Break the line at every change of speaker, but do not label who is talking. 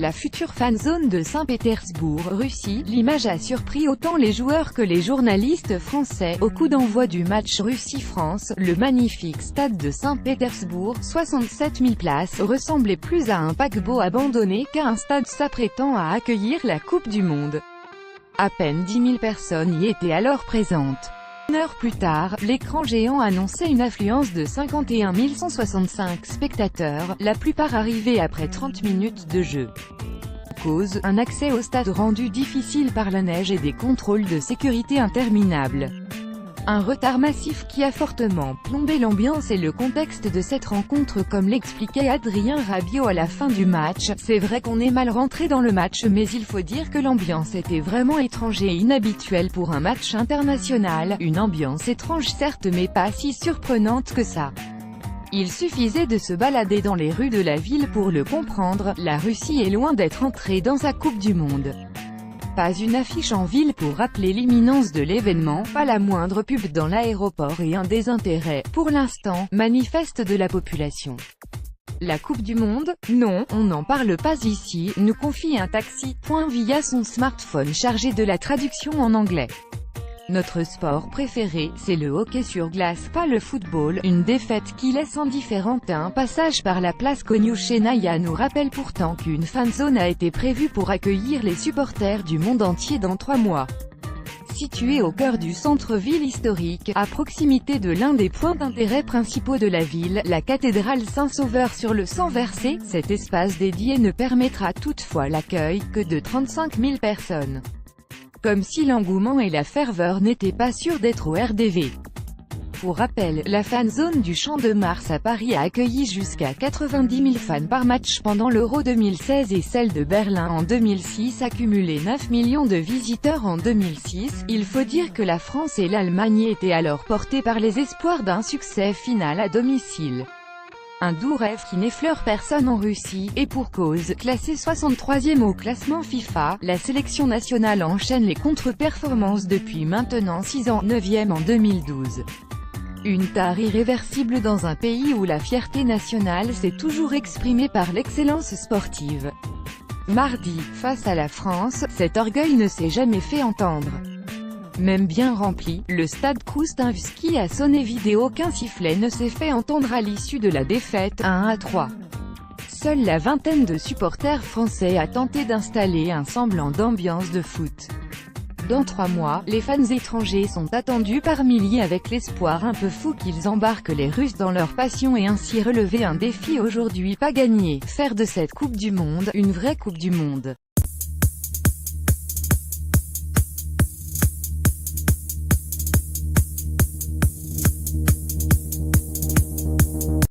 La future fanzone de Saint-Pétersbourg, Russie, l'image a surpris autant les joueurs que les journalistes français. Au coup d'envoi du match Russie-France, le magnifique stade de Saint-Pétersbourg, 67 000 places, ressemblait plus à un paquebot abandonné qu'à un stade s'apprêtant à accueillir la Coupe du Monde. À peine 10 000 personnes y étaient alors présentes. Une heure plus tard, l'écran géant annonçait une affluence de 51 165 spectateurs, la plupart arrivés après 30 minutes de jeu. Cause, un accès au stade rendu difficile par la neige et des contrôles de sécurité interminables. Un retard massif qui a fortement plombé l'ambiance et le contexte de cette rencontre, comme l'expliquait Adrien Rabiot à la fin du match. C'est vrai qu'on est mal rentré dans le match, mais il faut dire que l'ambiance était vraiment étrange et inhabituelle pour un match international. Une ambiance étrange certes, mais pas si surprenante que ça. Il suffisait de se balader dans les rues de la ville pour le comprendre, la Russie est loin d'être entrée dans sa Coupe du Monde. Pas une affiche en ville pour rappeler l'imminence de l'événement, pas la moindre pub dans l'aéroport et un désintérêt, pour l'instant, manifeste de la population. La Coupe du Monde? Non, on n'en parle pas ici, nous confie un taxi, via son smartphone chargé de la traduction en anglais. Notre sport préféré, c'est le hockey sur glace, pas le football. Une défaite qui laisse indifférente à un passage par la place Konyoushenaya nous rappelle pourtant qu'une fanzone a été prévue pour accueillir les supporters du monde entier dans 3 mois. Située au cœur du centre-ville historique, à proximité de l'un des points d'intérêt principaux de la ville, la cathédrale Saint-Sauveur sur le sang versé, cet espace dédié ne permettra toutefois l'accueil que de 35 000 personnes. Comme si l'engouement et la ferveur n'étaient pas sûrs d'être au RDV. Pour rappel, la fanzone du Champ de Mars à Paris a accueilli jusqu'à 90 000 fans par match pendant l'Euro 2016 et celle de Berlin en 2006 a cumulé 9 millions de visiteurs en 2006. Il faut dire que la France et l'Allemagne étaient alors portées par les espoirs d'un succès final à domicile. Un doux rêve qui n'effleure personne en Russie, et pour cause, classée 63e au classement FIFA, la sélection nationale enchaîne les contre-performances depuis maintenant 6 ans, 9e en 2012. Une tare irréversible dans un pays où la fierté nationale s'est toujours exprimée par l'excellence sportive. Mardi, face à la France, cet orgueil ne s'est jamais fait entendre. Même bien rempli, le stade Koustinski a sonné vide, aucun sifflet ne s'est fait entendre à l'issue de la défaite, 1-3. Seule la vingtaine de supporters français a tenté d'installer un semblant d'ambiance de foot. Dans 3 mois, les fans étrangers sont attendus par milliers avec l'espoir un peu fou qu'ils embarquent les Russes dans leur passion et ainsi relever un défi aujourd'hui pas gagné, faire de cette Coupe du Monde une vraie Coupe du Monde.